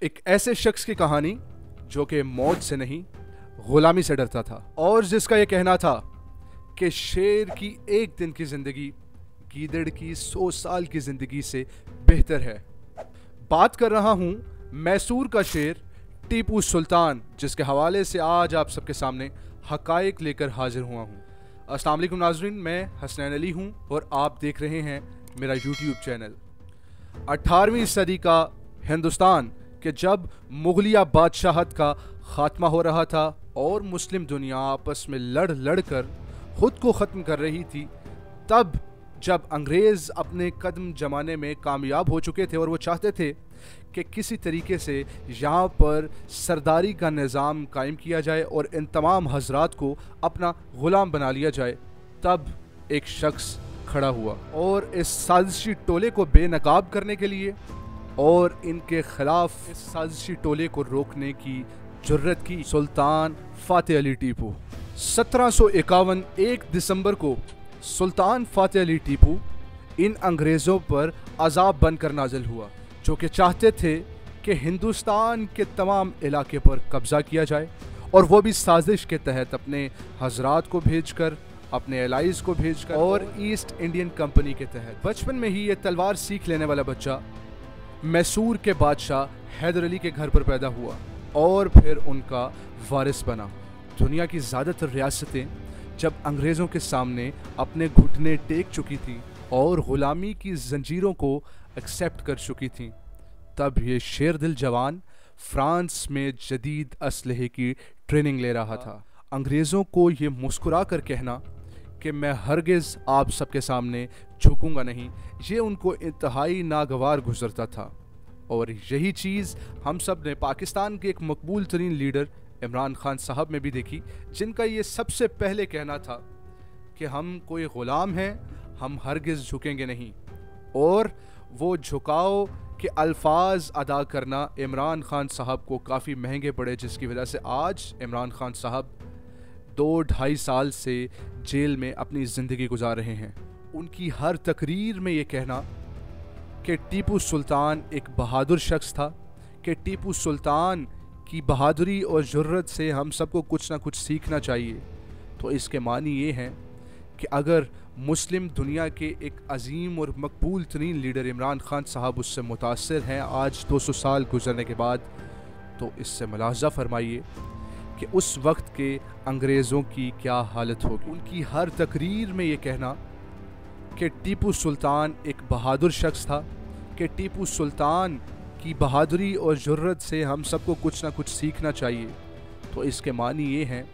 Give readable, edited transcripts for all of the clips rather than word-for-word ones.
एक ऐसे शख्स की कहानी जो कि मौत से नहीं गुलामी से डरता था और जिसका यह कहना था कि शेर की एक दिन की जिंदगी गीदड़ की 100 साल की जिंदगी से बेहतर है। बात कर रहा हूं मैसूर का शेर टीपू सुल्तान, जिसके हवाले से आज आप सबके सामने हकायक लेकर हाजिर हुआ हूं। अस्सलाम वालेकुम नाज़रीन, मैं हसनैन अली हूं और आप देख रहे हैं मेरा यूट्यूब चैनल। 18वीं सदी का हिंदुस्तान कि जब मुगलिया बादशाहत का खात्मा हो रहा था और मुस्लिम दुनिया आपस में लड़ कर खुद को ख़त्म कर रही थी, तब जब अंग्रेज़ अपने कदम जमाने में कामयाब हो चुके थे और वो चाहते थे कि किसी तरीके से यहाँ पर सरदारी का निज़ाम कायम किया जाए और इन तमाम हजरात को अपना ग़ुलाम बना लिया जाए, तब एक शख्स खड़ा हुआ और इस साजिशी टोले को बेनकाब करने के लिए और इनके खिलाफ इस साजिशी टोले को रोकने की जुर्रत की सुल्तान फ़ातेह अली टीपू। 1751 1 दिसंबर को सुल्तान फ़ातेह अली टीपू इन अंग्रेज़ों पर अज़ाब बनकर नाज़िल हुआ, जो कि चाहते थे कि हिंदुस्तान के तमाम इलाके पर कब्ज़ा किया जाए और वो भी साजिश के तहत अपने हजरात को भेजकर, अपने एलाइज़ को भेजकर और ईस्ट इंडियन कंपनी के तहत। बचपन में ही ये तलवार सीख लेने वाला बच्चा मैसूर के बादशाह हैदर अली के घर पर पैदा हुआ और फिर उनका वारिस बना। दुनिया की ज़्यादातर रियासतें जब अंग्रेज़ों के सामने अपने घुटने टेक चुकी थी और ग़ुलामी की जंजीरों को एक्सेप्ट कर चुकी थीं, तब ये शेर दिल जवान फ्रांस में जदीद असलहे की ट्रेनिंग ले रहा था। अंग्रेज़ों को ये मुस्कुरा कर कहना कि मैं हरगिज़ आप सबके सामने झुकूंगा नहीं, ये उनको इंतहाई नागवार गुजरता था। और यही चीज़ हम सब ने पाकिस्तान के एक मकबूल तरीन लीडर इमरान खान साहब में भी देखी, जिनका ये सबसे पहले कहना था कि हम कोई ग़ुलाम हैं, हम हरगिज़ झुकेंगे नहीं। और वो झुकाव के अल्फाज अदा करना इमरान खान साहब को काफ़ी महंगे पड़े, जिसकी वजह से आज इमरान खान साहब 2-2.5 साल से जेल में अपनी ज़िंदगी गुजार रहे हैं। उनकी हर तकरीर में ये कहना कि टीपू सुल्तान एक बहादुर शख्स था, कि टीपू सुल्तान की बहादुरी और जुर्रत से हम सबको कुछ ना कुछ सीखना चाहिए। तो इसके मानी ये हैं कि अगर मुस्लिम दुनिया के एक अजीम और मकबूल तरीन लीडर इमरान खान साहब उससे मुतासिर हैं आज 200 साल गुजरने के बाद, तो इससे मुलाहज़ा फरमाइए कि उस वक्त के अंग्रेज़ों की क्या हालत होगी। उनकी हर तकरीर में ये कहना कि टीपू सुल्तान एक बहादुर शख्स था, कि टीपू सुल्तान की बहादुरी और जुर्रत से हम सबको कुछ ना कुछ सीखना चाहिए। तो इसके मानी ये हैं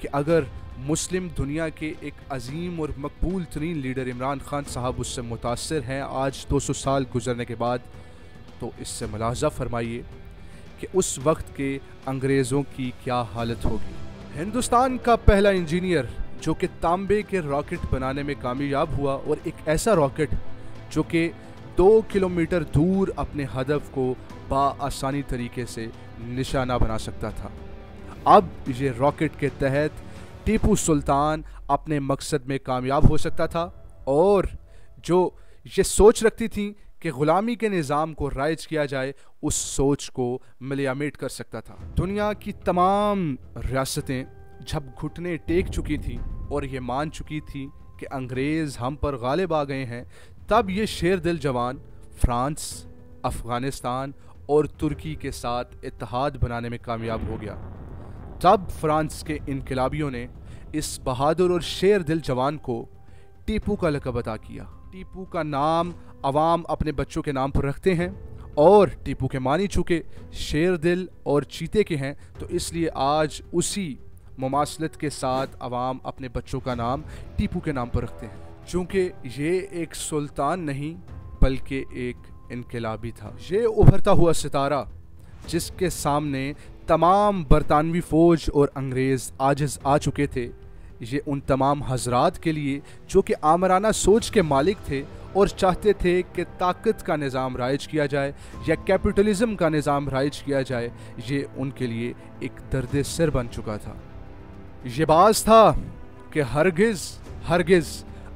कि अगर मुस्लिम दुनिया के एक अजीम और मकबूल तरीन लीडर इमरान खान साहब उससे मुतासिर हैं आज 200 साल गुजरने के बाद, तो इससे मुलाहज़ा फरमाइए कि उस वक्त के अंग्रेज़ों की क्या हालत होगी। हिंदुस्तान का पहला इंजीनियर जो कि तांबे के रॉकेट बनाने में कामयाब हुआ, और एक ऐसा रॉकेट जो कि 2 किलोमीटर दूर अपने हदफ को बाआसानी तरीके से निशाना बना सकता था। अब ये रॉकेट के तहत टीपू सुल्तान अपने मकसद में कामयाब हो सकता था और जो ये सोच रखती थी कि ग़ुलामी के निज़ाम को राइज किया जाए, उस सोच को मिलियामेट कर सकता था। दुनिया की तमाम रियासतें जब घुटने टेक चुकी थी और ये मान चुकी थी कि अंग्रेज़ हम पर गालिब आ गए हैं, तब ये शेर दिल जवान फ्रांस, अफ़गानिस्तान और तुर्की के साथ इत्तेहाद बनाने में कामयाब हो गया। तब फ्रांस के इनकलाबियों ने इस बहादुर और शेर दिल जवान को टीपू का लक़ब अता किया। टीपू का नाम अवाम अपने बच्चों के नाम पर रखते हैं और टीपू के मानी चुके शेर दिल और चीते के हैं, तो इसलिए आज उसी मुमासलत के साथ अवाम अपने बच्चों का नाम टीपू के नाम पर रखते हैं, चूँकि ये एक सुल्तान नहीं बल्कि एक इनकलाबी था। ये उभरता हुआ सितारा जिसके सामने तमाम बरतानवी फ़ौज और अंग्रेज़ आजिज़ आ चुके थे, ये उन तमाम हजरात के लिए जो कि आमराना सोच के मालिक थे और चाहते थे कि ताकत का निज़ाम राइज किया जाए या कैपिटलिज़म का निज़ाम राइज किया जाए, ये उनके लिए एक दर्द सिर बन चुका था। ये बात था कि हरगिज़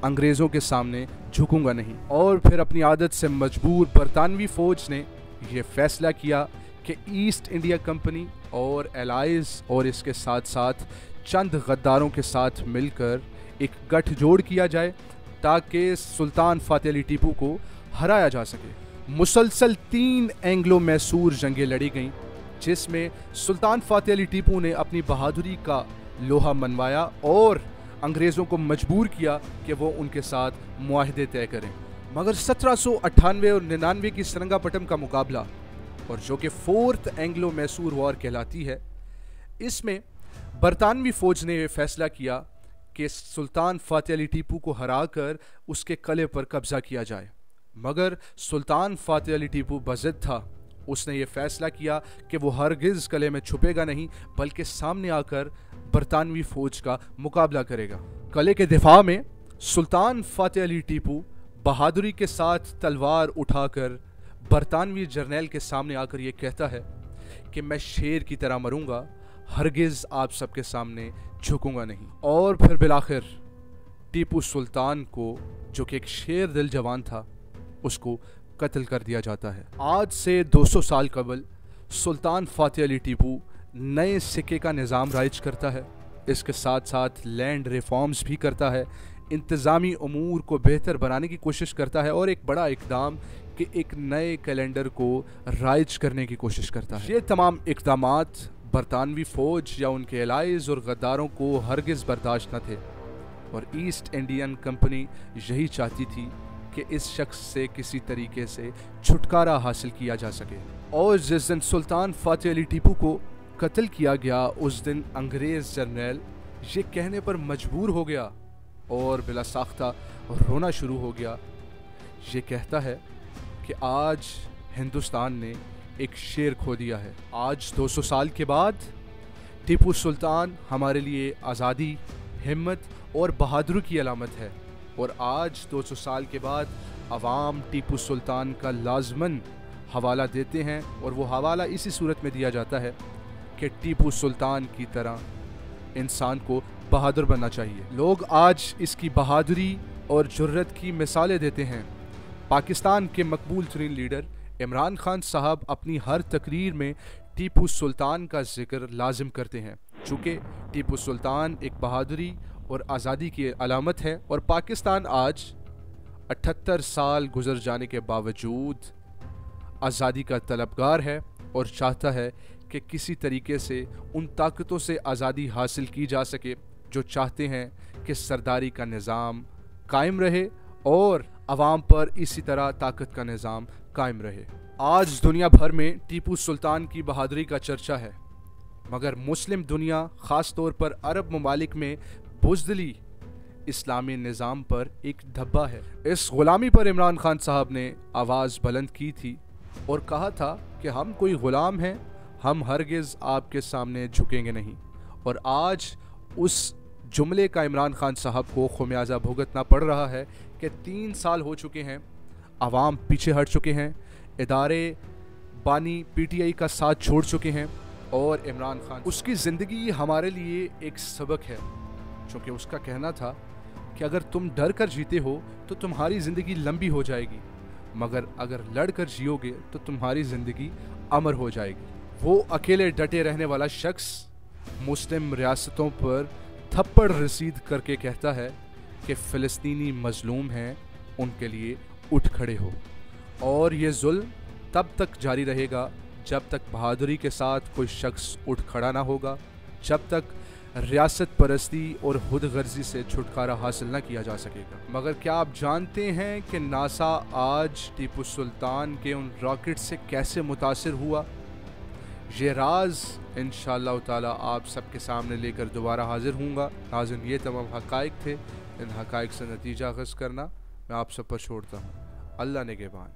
अंग्रेज़ों के सामने झुकूंगा नहीं। और फिर अपनी आदत से मजबूर बरतानवी फ़ौज ने यह फ़ैसला किया کہ ایسٹ انڈیا کمپنی اور الائز اور اس کے ساتھ ساتھ چند غداروں کے ساتھ مل کر ایک گٹھ جوڑ کیا جائے تاکہ سلطان فاتح علی ٹیپو کو ہرایا جا سکے۔ مسلسل 3 اینگلو میسور جنگیں لڑی گئیں جس میں سلطان فاتح علی ٹیپو نے اپنی بہادری کا لوہا منوایا اور انگریزوں کو مجبور کیا کہ وہ ان کے ساتھ معاہدے طے کریں، مگر 1798 اور 99 کی سرنگا پٹم کا مقابلہ اور جو کہ 4th اینگلو میسور وار کہلاتی ہے، اس میں برطانوی فوج نے یہ فیصلہ کیا کہ سلطان فاتح علی ٹیپو کو ہرا کر اس کے قلعے پر قبضہ کیا جائے، مگر سلطان فاتح علی ٹیپو بضد تھا۔ اس نے یہ فیصلہ کیا کہ وہ ہرگز قلعے میں چھپے گا نہیں بلکہ سامنے آ کر برطانوی فوج کا مقابلہ کرے گا۔ قلعے کے دفاع میں سلطان فاتح علی ٹیپو بہادری کے ساتھ تلوار اٹھا کر برطانوی جرنیل کے سامنے آ کر یہ کہتا ہے کہ میں شیر کی طرح مروں گا، ہرگز آپ سب کے سامنے جھکوں گا نہیں، اور پھر بالآخر ٹیپو سلطان کو جو کہ ایک شیر دل جوان تھا اس کو قتل کر دیا جاتا ہے۔ آج سے 200 سال قبل سلطان فاتح علی ٹیپو نئے سکے کا نظام رائج کرتا ہے، اس کے ساتھ ساتھ لینڈ ریفارمز بھی کرتا ہے، انتظامی امور کو بہتر بنانے کی کوشش کرتا ہے اور ایک بڑا اقدام کہ ایک نئے کیلنڈر کو رائج کرنے کی کوشش کرتا ہے۔ یہ تمام اقدامات برطانوی فوج یا ان کے الائز اور غداروں کو ہرگز برداشت نہ تھے، اور ایسٹ انڈین کمپنی یہی چاہتی تھی کہ اس شخص سے کسی طریقے سے چھٹکارا حاصل کیا جا سکے۔ اور جس دن سلطان فاتح علی ٹیپو کو قتل کیا گیا اس دن انگریز جرنیل یہ کہنے پر مجبور ہو گیا اور بلا ساختہ رونا شروع ہو گیا۔ یہ کہتا ہے کہ آج ہندوستان نے ایک شیر کھو دیا ہے۔ آج 200 سال کے بعد ٹیپو سلطان ہمارے لیے آزادی، ہمت اور بہادری کی علامت ہے، اور آج 200 سال کے بعد عوام ٹیپو سلطان کا لازماً حوالہ دیتے ہیں، اور وہ حوالہ اسی صورت میں دیا جاتا ہے کہ ٹیپو سلطان کی طرح انسان کو بہادر بننا چاہیے۔ لوگ آج اس کی بہادری اور جرت کی مثالیں دیتے ہیں۔ پاکستان کے مقبول ترین لیڈر عمران خان صاحب اپنی ہر تقریر میں ٹیپو سلطان کا ذکر لازم کرتے ہیں، چونکہ ٹیپو سلطان ایک بہادری اور آزادی کی علامت ہے، اور پاکستان آج 78 سال گزر جانے کے باوجود آزادی کا طلبگار ہے اور چاہتا ہے کہ کسی طریقے سے ان طاقتوں سے آزادی حاصل کی جا سکے جو چاہتے ہیں کہ سرداری کا نظام قائم رہے اور عوام پر اسی طرح طاقت کا نظام قائم رہے۔ آج دنیا بھر میں ٹیپو سلطان کی بہادری کا چرچا ہے، مگر مسلم دنیا خاص طور پر عرب ممالک میں بزدلی اسلامی نظام پر ایک دھبا ہے۔ اس غلامی پر عمران خان صاحب نے آواز بلند کی تھی اور کہا تھا کہ ہم کوئی غلام ہیں، ہم ہرگز آپ کے سامنے جھکیں گے نہیں، اور آج اس جملے کا عمران خان صاحب کو خمیازہ بھگتنا پڑ رہا ہے کہ 3 سال ہو چکے ہیں، عوام پیچھے ہٹ چکے ہیں، ادارے بانی پی ٹی آئی کا ساتھ چھوڑ چکے ہیں، اور عمران خان اس کی زندگی ہمارے لیے ایک سبق ہے، چونکہ اس کا کہنا تھا کہ اگر تم ڈر کر جیتے ہو تو تمہاری زندگی لمبی ہو جائے گی، مگر اگر لڑ کر جیو گے تو تمہاری زندگی امر ہو جائے گی۔ وہ اکیلے ڈٹے رہنے والا شخص مسلم ریاستوں پر تھپڑ رسید کر کے کہتا ہے کہ فلسطینی مظلوم ہیں، ان کے لیے اٹھ کھڑے ہو، اور یہ ظلم تب تک جاری رہے گا جب تک بہادری کے ساتھ کوئی شخص اٹھ کھڑا نہ ہوگا، جب تک ریاست پرستی اور خود غرضی سے چھٹکارا حاصل نہ کیا جا سکے گا۔ مگر کیا آپ جانتے ہیں کہ ناسا آج ٹیپو سلطان کے ان راکٹ سے کیسے متاثر ہوا؟ یہ راز انشاءاللہ تعالی آپ سب کے سامنے لے کر دوبارہ حاضر ہوں گا۔ ناظرین، یہ تمام حقائق تھے، ان حقائق سے نتیجہ اخذ کرنا میں آپ سب پر چھوڑتا ہوں۔ اللہ نگہبان۔